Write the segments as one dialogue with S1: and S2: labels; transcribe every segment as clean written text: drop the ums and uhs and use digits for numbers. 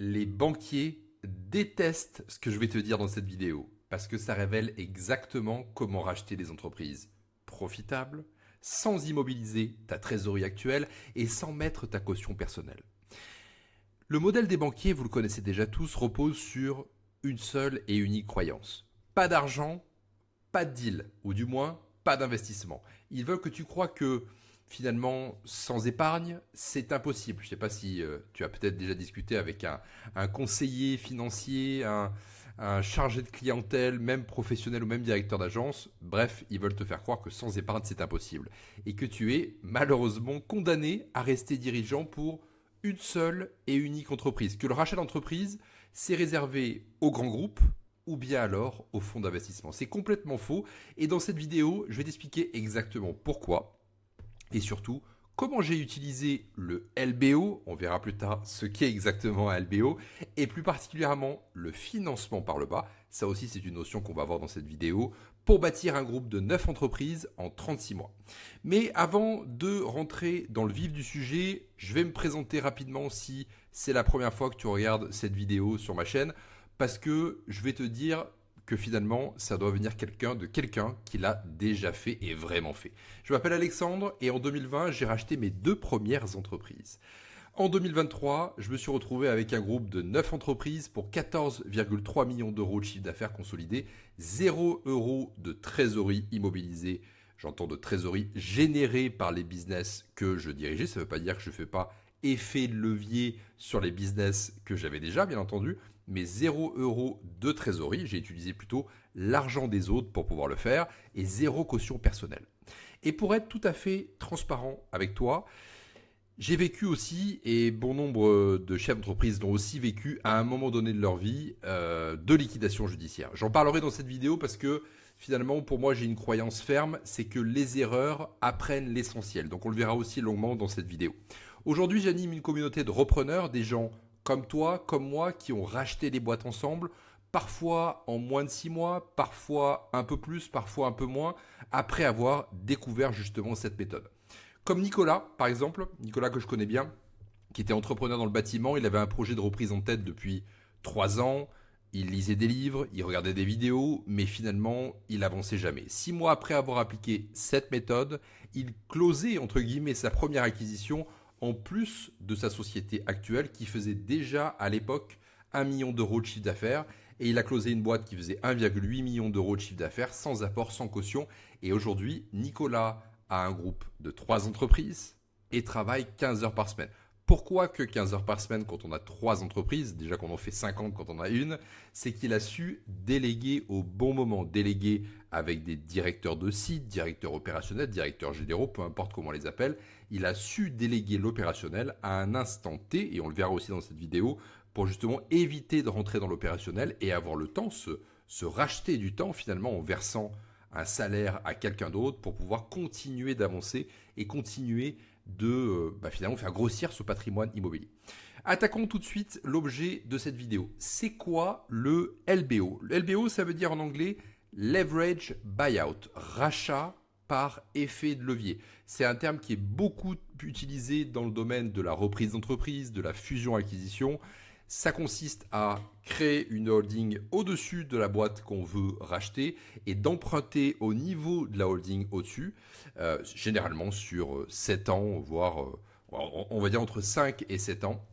S1: Les banquiers détestent ce que je vais te dire dans cette vidéo parce que ça révèle exactement comment racheter des entreprises profitables sans immobiliser ta trésorerie actuelle et sans mettre ta caution personnelle. Le modèle des banquiers, vous le connaissez déjà tous, repose sur une seule et unique croyance. Pas d'argent, pas de deal, ou du moins pas d'investissement. Ils veulent que tu crois que finalement, sans épargne, c'est impossible. Je ne sais pas si tu as peut-être déjà discuté avec un conseiller financier, un chargé de clientèle, même professionnel ou même directeur d'agence. Bref, ils veulent te faire croire que sans épargne, c'est impossible. Et que tu es malheureusement condamné à rester dirigeant pour une seule et unique entreprise. Que le rachat d'entreprise, c'est réservé aux grands groupes ou bien alors aux fonds d'investissement. C'est complètement faux. Et dans cette vidéo, je vais t'expliquer exactement pourquoi et surtout comment j'ai utilisé le LBO, on verra plus tard ce qu'est exactement un LBO, et plus particulièrement le financement par le bas, ça aussi c'est une notion qu'on va voir dans cette vidéo, pour bâtir un groupe de 9 entreprises en 36 mois. Mais avant de rentrer dans le vif du sujet, je vais me présenter rapidement si c'est la première fois que tu regardes cette vidéo sur ma chaîne, parce que je vais te dire que finalement, ça doit venir de quelqu'un qui l'a déjà fait et vraiment fait. Je m'appelle Alexandre et en 2020, j'ai racheté mes 2 premières entreprises. En 2023, je me suis retrouvé avec un groupe de 9 entreprises pour 14,3 millions d'euros de chiffre d'affaires consolidé, 0 euros de trésorerie immobilisée. J'entends de trésorerie générée par les business que je dirigeais. Ça ne veut pas dire que je ne fais pas effet de levier sur les business que j'avais déjà, bien entendu, mais 0 euros de trésorerie, j'ai utilisé plutôt l'argent des autres pour pouvoir le faire, et 0 caution personnelle. Et pour être tout à fait transparent avec toi, j'ai vécu aussi, et bon nombre de chefs d'entreprise l'ont aussi vécu à un moment donné de leur vie, de liquidation judiciaire. J'en parlerai dans cette vidéo parce que finalement, pour moi, j'ai une croyance ferme, c'est que les erreurs apprennent l'essentiel. Donc on le verra aussi longuement dans cette vidéo. Aujourd'hui, j'anime une communauté de repreneurs, des gens comme toi, comme moi, qui ont racheté des boîtes ensemble, parfois en moins de 6 mois, parfois un peu plus, parfois un peu moins, après avoir découvert justement cette méthode. Comme Nicolas, par exemple, Nicolas que je connais bien, qui était entrepreneur dans le bâtiment, il avait un projet de reprise en tête depuis 3 ans, il lisait des livres, il regardait des vidéos, mais finalement, il avançait jamais. 6 mois après avoir appliqué cette méthode, il closait, entre guillemets, sa première acquisition en plus de sa société actuelle qui faisait déjà à l'époque 1 million d'euros de chiffre d'affaires et il a closé une boîte qui faisait 1,8 million d'euros de chiffre d'affaires sans apport, sans caution. Et aujourd'hui, Nicolas a un groupe de 3 entreprises et travaille 15 heures par semaine. Pourquoi que 15 heures par semaine quand on a 3 entreprises, déjà qu'on en fait 50 quand on a une, c'est qu'il a su déléguer au bon moment, déléguer avec des directeurs de site, directeurs opérationnels, directeurs généraux, peu importe comment on les appelle. Il a su déléguer l'opérationnel à un instant T, et on le verra aussi dans cette vidéo, pour justement éviter de rentrer dans l'opérationnel et avoir le temps, se racheter du temps finalement en versant un salaire à quelqu'un d'autre pour pouvoir continuer d'avancer et continuer de finalement faire grossir ce patrimoine immobilier. Attaquons tout de suite l'objet de cette vidéo. C'est quoi le LBO? Le LBO, ça veut dire en anglais Leverage Buyout, rachat par effet de levier. C'est un terme qui est beaucoup utilisé dans le domaine de la reprise d'entreprise, de la fusion-acquisition. Ça consiste à créer une holding au-dessus de la boîte qu'on veut racheter et d'emprunter au niveau de la holding au-dessus, généralement sur 7 ans, voire on va dire entre 5 et 7 ans,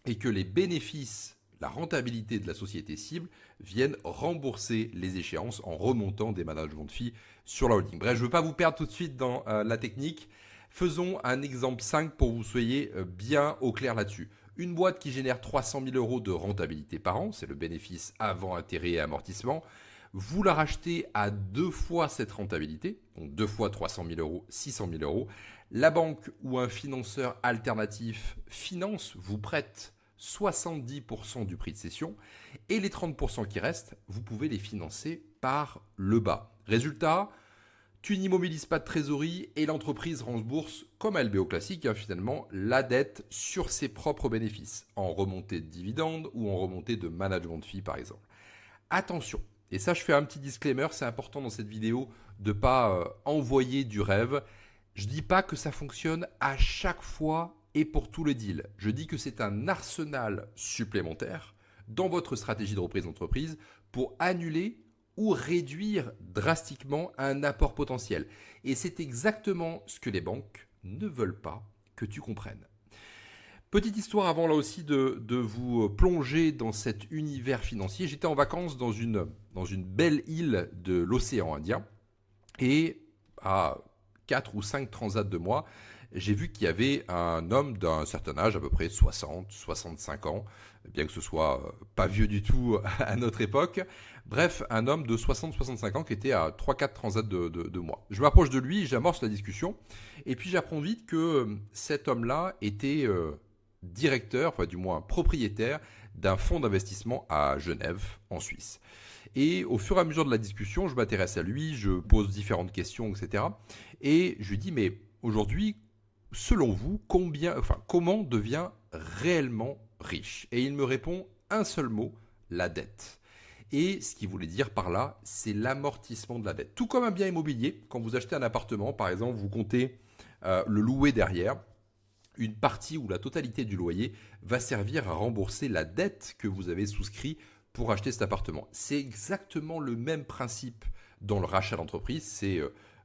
S1: et que les bénéfices, la rentabilité de la société cible viennent rembourser les échéances en remontant des managements fees sur la holding. Bref, je ne veux pas vous perdre tout de suite dans la technique. Faisons un exemple 5 pour que vous soyez bien au clair là-dessus. Une boîte qui génère 300 000 euros de rentabilité par an, c'est le bénéfice avant intérêt et amortissement. Vous la rachetez à 2 fois cette rentabilité, donc 2 fois 300 000 euros, 600 000 euros. La banque ou un financeur alternatif finance, vous prête 70% du prix de cession et les 30% qui restent, vous pouvez les financer par le bas. Résultat, tu n'immobilises pas de trésorerie et l'entreprise rembourse, comme un LBO classique, finalement, la dette sur ses propres bénéfices, en remontée de dividendes ou en remontée de management fee par exemple. Attention, et ça je fais un petit disclaimer, c'est important dans cette vidéo de ne pas envoyer du rêve. Je ne dis pas que ça fonctionne à chaque fois et pour tous les deals. Je dis que c'est un arsenal supplémentaire dans votre stratégie de reprise d'entreprise pour annuler ou réduire drastiquement un apport potentiel. Et c'est exactement ce que les banques ne veulent pas que tu comprennes. Petite histoire avant là aussi de vous plonger dans cet univers financier. J'étais en vacances dans une belle île de l'océan Indien et à 4 ou 5 transats de moi, j'ai vu qu'il y avait un homme d'un certain âge, à peu près 60, 65 ans, bien que ce soit pas vieux du tout à notre époque. Bref, un homme de 60-65 ans qui était à 3-4 transats de moi. Je m'approche de lui, j'amorce la discussion, et puis j'apprends vite que cet homme-là était directeur, enfin du moins propriétaire d'un fonds d'investissement à Genève, en Suisse. Et au fur et à mesure de la discussion, je m'intéresse à lui, je pose différentes questions, etc. Et je lui dis, mais aujourd'hui, selon vous, comment devient réellement riche? Et il me répond un seul mot, la dette. Et ce qu'il voulait dire par là, c'est l'amortissement de la dette. Tout comme un bien immobilier, quand vous achetez un appartement, par exemple, vous comptez le louer derrière, une partie ou la totalité du loyer va servir à rembourser la dette que vous avez souscrit pour acheter cet appartement. C'est exactement le même principe dans le rachat d'entreprise.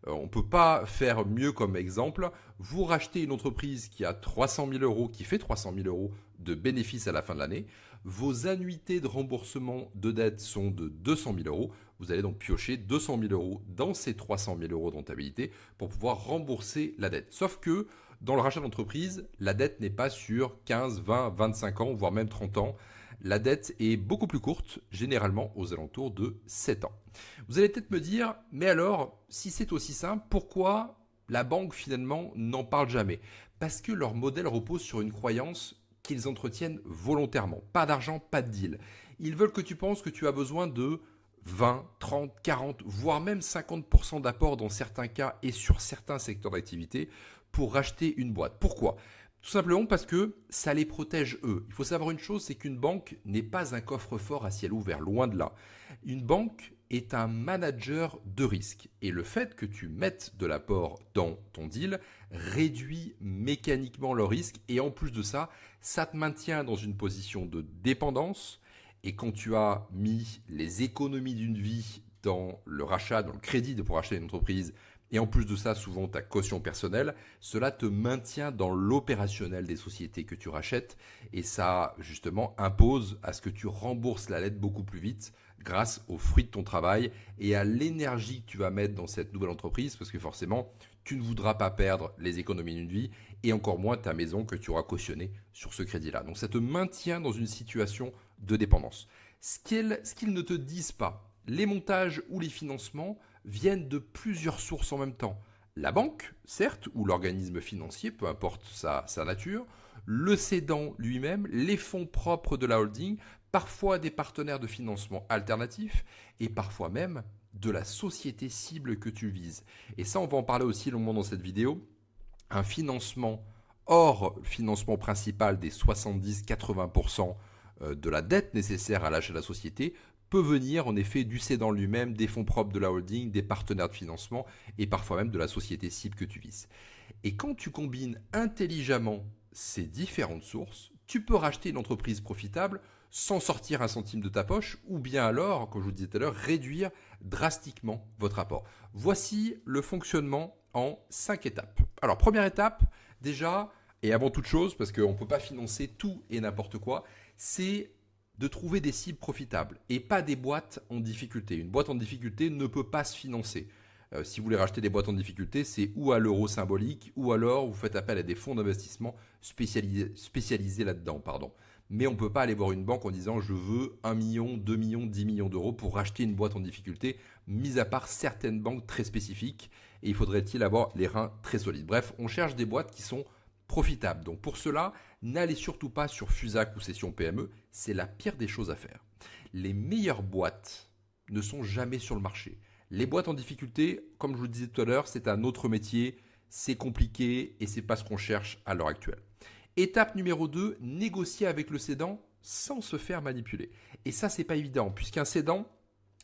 S1: On ne peut pas faire mieux comme exemple. Vous rachetez une entreprise qui a 300 000 euros, qui fait 300 000 euros de bénéfices à la fin de l'année. Vos annuités de remboursement de dette sont de 200 000 euros. Vous allez donc piocher 200 000 euros dans ces 300 000 euros de rentabilité pour pouvoir rembourser la dette. Sauf que dans le rachat d'entreprise, la dette n'est pas sur 15, 20, 25 ans, voire même 30 ans. La dette est beaucoup plus courte, généralement aux alentours de 7 ans. Vous allez peut-être me dire, mais alors, si c'est aussi simple, pourquoi la banque finalement n'en parle jamais? Parce que leur modèle repose sur une croyance qu'ils entretiennent volontairement. Pas d'argent, pas de deal. Ils veulent que tu penses que tu as besoin de 20, 30, 40, voire même 50% d'apport dans certains cas et sur certains secteurs d'activité pour racheter une boîte. Pourquoi ? Tout simplement parce que ça les protège eux. Il faut savoir une chose, c'est qu'une banque n'est pas un coffre-fort à ciel ouvert, loin de là. Une banque est un manager de risque. Et le fait que tu mettes de l'apport dans ton deal réduit mécaniquement le risque. Et en plus de ça, ça te maintient dans une position de dépendance. Et quand tu as mis les économies d'une vie dans le rachat, dans le crédit pour acheter une entreprise, et en plus de ça, souvent ta caution personnelle, cela te maintient dans l'opérationnel des sociétés que tu rachètes et ça, justement, impose à ce que tu rembourses la dette beaucoup plus vite grâce aux fruits de ton travail et à l'énergie que tu vas mettre dans cette nouvelle entreprise parce que forcément, tu ne voudras pas perdre les économies d'une vie et encore moins ta maison que tu auras cautionnée sur ce crédit-là. Donc ça te maintient dans une situation de dépendance. Ce qu'ils ne te disent pas, les montages ou les financements viennent de plusieurs sources en même temps. La banque, certes, ou l'organisme financier, peu importe sa nature, le cédant lui-même, les fonds propres de la holding, parfois des partenaires de financement alternatifs et parfois même de la société cible que tu vises. Et ça, on va en parler aussi longuement dans cette vidéo. Un financement hors financement principal des 70-80% de la dette nécessaire à l'achat de la société peut venir en effet du cédant lui-même, des fonds propres de la holding, des partenaires de financement et parfois même de la société cible que tu vises. Et quand tu combines intelligemment ces différentes sources, tu peux racheter une entreprise profitable sans sortir un centime de ta poche ou bien alors, comme je vous disais tout à l'heure, réduire drastiquement votre apport. Voici le fonctionnement en 5 étapes. Alors première étape, déjà, et avant toute chose, parce qu'on ne peut pas financer tout et n'importe quoi, c'est de trouver des cibles profitables et pas des boîtes en difficulté. Une boîte en difficulté ne peut pas se financer. Si vous voulez racheter des boîtes en difficulté, c'est ou à l'euro symbolique ou alors vous faites appel à des fonds d'investissement spécialisés là-dedans. Mais on ne peut pas aller voir une banque en disant je veux 1 million, 2 millions, 10 millions d'euros pour racheter une boîte en difficulté, mis à part certaines banques très spécifiques et il faudrait-il avoir les reins très solides. Bref, on cherche des boîtes qui sont profitable. Donc pour cela, n'allez surtout pas sur Fusac ou Session PME, c'est la pire des choses à faire. Les meilleures boîtes ne sont jamais sur le marché. Les boîtes en difficulté, comme je vous le disais tout à l'heure, c'est un autre métier, c'est compliqué et c'est pas ce qu'on cherche à l'heure actuelle. Étape numéro 2, négocier avec le cédant sans se faire manipuler. Et ça, c'est pas évident, puisqu'un cédant,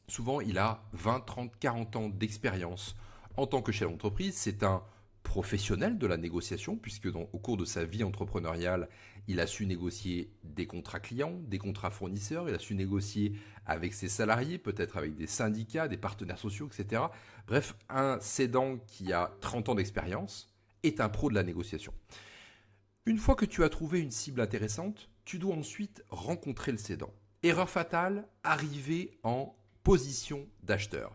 S1: souvent, il a 20, 30, 40 ans d'expérience en tant que chef d'entreprise. C'est un professionnel de la négociation, puisque au cours de sa vie entrepreneuriale, il a su négocier des contrats clients, des contrats fournisseurs, il a su négocier avec ses salariés, peut-être avec des syndicats, des partenaires sociaux, etc. Bref, un cédant qui a 30 ans d'expérience est un pro de la négociation. Une fois que tu as trouvé une cible intéressante, tu dois ensuite rencontrer le cédant. Erreur fatale, arriver en position d'acheteur.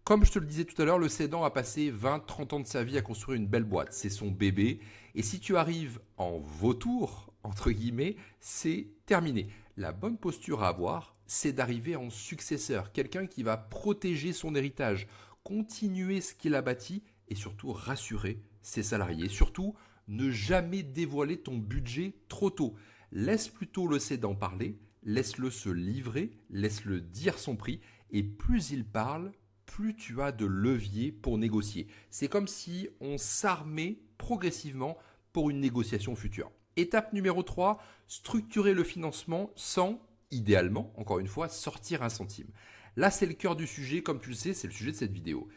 S1: Comme je te le disais tout à l'heure, le cédant a passé 20-30 ans de sa vie à construire une belle boîte. C'est son bébé. Et si tu arrives en vautour, entre guillemets, c'est terminé. La bonne posture à avoir, c'est d'arriver en successeur. Quelqu'un qui va protéger son héritage, continuer ce qu'il a bâti et surtout rassurer ses salariés. Surtout, ne jamais dévoiler ton budget trop tôt. Laisse plutôt le cédant parler, laisse-le se livrer, laisse-le dire son prix. Et plus il parle, plus tu as de levier pour négocier. C'est comme si on s'armait progressivement pour une négociation future. Étape numéro 3, structurer le financement sans, idéalement, encore une fois, sortir un centime. Là, c'est le cœur du sujet, comme tu le sais, c'est le sujet de cette vidéo.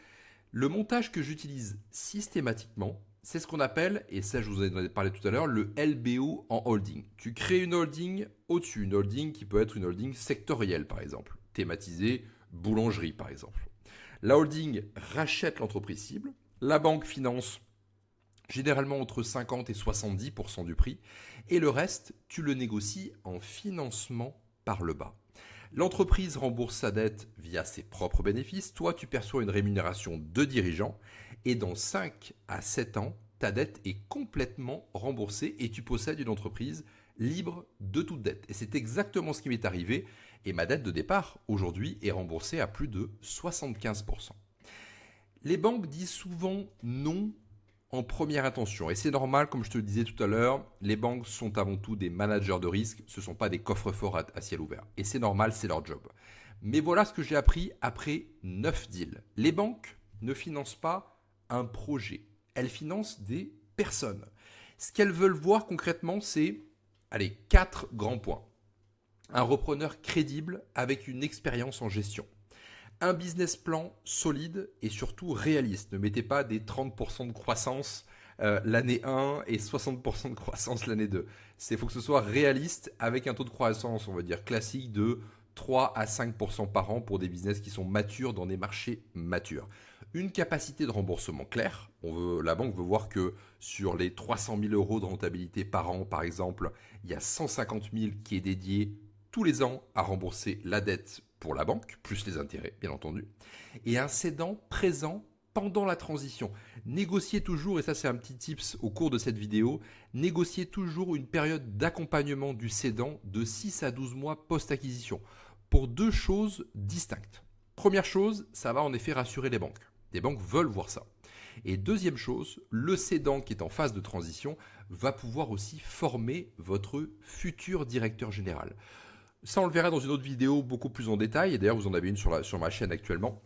S1: Le montage que j'utilise systématiquement, c'est ce qu'on appelle, et ça je vous en ai parlé tout à l'heure, le LBO en holding. Tu crées une holding au-dessus, une holding qui peut être une holding sectorielle par exemple, thématisée boulangerie par exemple. La holding rachète l'entreprise cible, la banque finance généralement entre 50 et 70% du prix, et le reste, tu le négocies en financement par le bas. L'entreprise rembourse sa dette via ses propres bénéfices, toi tu perçois une rémunération de dirigeant, et dans 5 à 7 ans, ta dette est complètement remboursée et tu possèdes une entreprise libre de toute dette. Et c'est exactement ce qui m'est arrivé, et ma dette de départ, aujourd'hui, est remboursée à plus de 75%. Les banques disent souvent non en première intention, et c'est normal, comme je te le disais tout à l'heure, les banques sont avant tout des managers de risque, ce ne sont pas des coffres-forts à ciel ouvert, et c'est normal, c'est leur job. Mais voilà ce que j'ai appris après 9 deals. Les banques ne financent pas un projet, elles financent des personnes. Ce qu'elles veulent voir concrètement, c'est 4 grands points. Un repreneur crédible avec une expérience en gestion. Un business plan solide et surtout réaliste. Ne mettez pas des 30% de croissance l'année 1 et 60% de croissance l'année 2. Il faut que ce soit réaliste avec un taux de croissance, on va dire, classique de 3 à 5% par an pour des business qui sont matures dans des marchés matures. Une capacité de remboursement claire. La banque veut voir que sur les 300 000 euros de rentabilité par an, par exemple, il y a 150 000 qui est dédié tous les ans à rembourser la dette pour la banque, plus les intérêts, bien entendu. Et un cédant présent pendant la transition. Négociez toujours, et ça c'est un petit tips au cours de cette vidéo, négociez toujours une période d'accompagnement du cédant de 6 à 12 mois post-acquisition pour 2 choses distinctes. Première chose, ça va en effet rassurer les banques. Les banques veulent voir ça. Et deuxième chose, le cédant qui est en phase de transition va pouvoir aussi former votre futur directeur général. Ça, on le verra dans une autre vidéo beaucoup plus en détail. Et d'ailleurs, vous en avez une sur ma chaîne actuellement.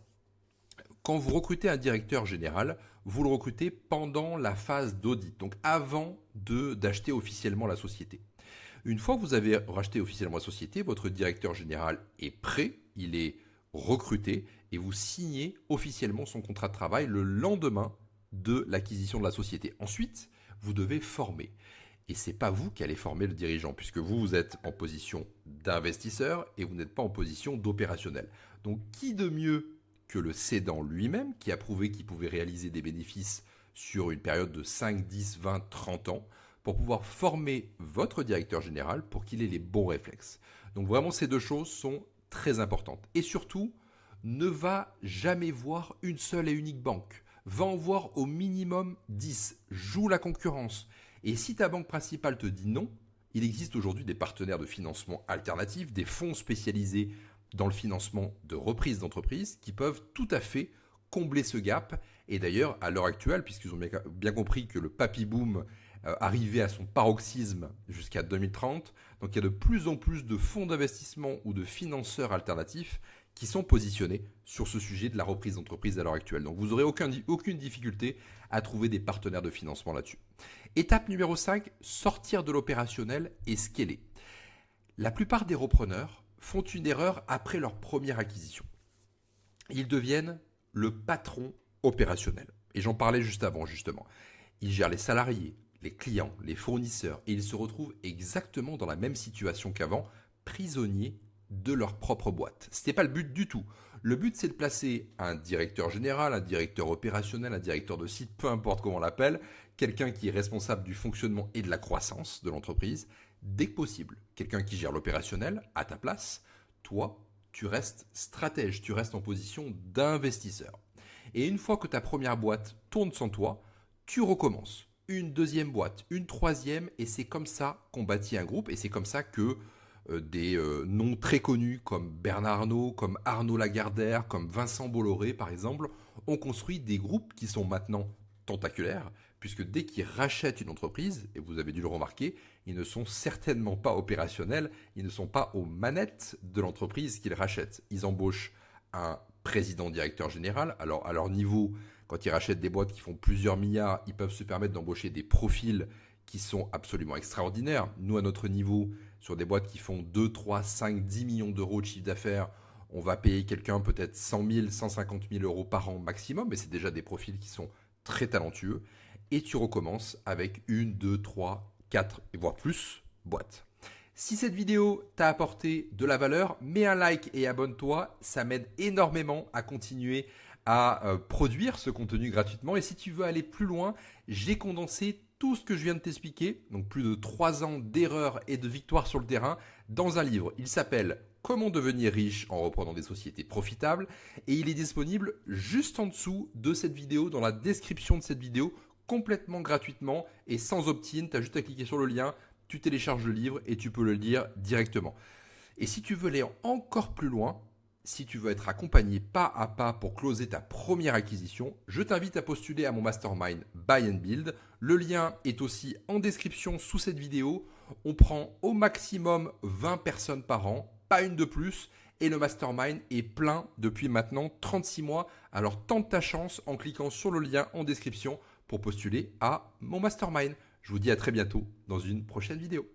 S1: Quand vous recrutez un directeur général, vous le recrutez pendant la phase d'audit, donc avant d'acheter officiellement la société. Une fois que vous avez racheté officiellement la société, votre directeur général est prêt, il est recruté et vous signez officiellement son contrat de travail le lendemain de l'acquisition de la société. Ensuite, vous devez former. Et ce n'est pas vous qui allez former le dirigeant, puisque vous êtes en position d'investisseur et vous n'êtes pas en position d'opérationnel. Donc, qui de mieux que le cédant lui-même, qui a prouvé qu'il pouvait réaliser des bénéfices sur une période de 5, 10, 20, 30 ans, pour pouvoir former votre directeur général pour qu'il ait les bons réflexes. Donc vraiment, ces 2 choses sont très importantes. Et surtout, ne va jamais voir une seule et unique banque. Va en voir au minimum 10. Joue la concurrence. Et si ta banque principale te dit non, il existe aujourd'hui des partenaires de financement alternatifs, des fonds spécialisés dans le financement de reprise d'entreprise qui peuvent tout à fait combler ce gap. Et d'ailleurs, à l'heure actuelle, puisqu'ils ont bien compris que le papy boom arrivait à son paroxysme jusqu'à 2030, donc il y a de plus en plus de fonds d'investissement ou de financeurs alternatifs qui sont positionnés sur ce sujet de la reprise d'entreprise à l'heure actuelle. Donc vous n'aurez aucune difficulté à trouver des partenaires de financement là-dessus. Étape numéro 5, sortir de l'opérationnel et scaler. La plupart des repreneurs font une erreur après leur première acquisition. Ils deviennent le patron opérationnel. Et j'en parlais juste avant, justement. il gère les salariés, les clients, les fournisseurs, et ils se retrouvent exactement dans la même situation qu'avant, prisonniers de leur propre boîte. Ce n'était pas le but du tout. Le but, c'est de placer un directeur général, un directeur opérationnel, un directeur de site, peu importe comment on l'appelle, quelqu'un qui est responsable du fonctionnement et de la croissance de l'entreprise, dès que possible. Quelqu'un qui gère l'opérationnel à ta place. Toi, tu restes stratège, tu restes en position d'investisseur. Et une fois que ta première boîte tourne sans toi, tu recommences. Une deuxième boîte, une troisième, et c'est comme ça qu'on bâtit un groupe, et c'est comme ça que des noms très connus comme Bernard Arnault, comme Arnaud Lagardère, comme Vincent Bolloré par exemple, ont construit des groupes qui sont maintenant tentaculaires, puisque dès qu'ils rachètent une entreprise, et vous avez dû le remarquer, ils ne sont certainement pas opérationnels, ils ne sont pas aux manettes de l'entreprise qu'ils rachètent. Ils embauchent un président directeur général, alors à leur niveau, quand ils rachètent des boîtes qui font plusieurs milliards, ils peuvent se permettre d'embaucher des profils qui sont absolument extraordinaires. Nous, à notre niveau, sur des boîtes qui font 2, 3, 5, 10 millions d'euros de chiffre d'affaires, on va payer quelqu'un peut-être 100 000, 150 000 euros par an maximum, mais c'est déjà des profils qui sont très talentueux. Et tu recommences avec 1, 2, 3, 4, et voire plus boîtes. Si cette vidéo t'a apporté de la valeur, mets un like et abonne-toi, ça m'aide énormément à continuer à produire ce contenu gratuitement. Et si tu veux aller plus loin, j'ai condensé tout ce que je viens de t'expliquer, donc plus de 3 ans d'erreurs et de victoires sur le terrain, dans un livre. Il s'appelle « Comment devenir riche en reprenant des sociétés profitables » et il est disponible juste en dessous de cette vidéo, dans la description de cette vidéo, complètement gratuitement et sans opt-in. Tu as juste à cliquer sur le lien, tu télécharges le livre et tu peux le lire directement. Et si tu veux aller encore plus loin, si tu veux être accompagné pas à pas pour closer ta première acquisition, je t'invite à postuler à mon mastermind Buy and Build. Le lien est aussi en description sous cette vidéo. On prend au maximum 20 personnes par an, pas une de plus. Et le mastermind est plein depuis maintenant 36 mois. Alors tente ta chance en cliquant sur le lien en description pour postuler à mon mastermind. Je vous dis à très bientôt dans une prochaine vidéo.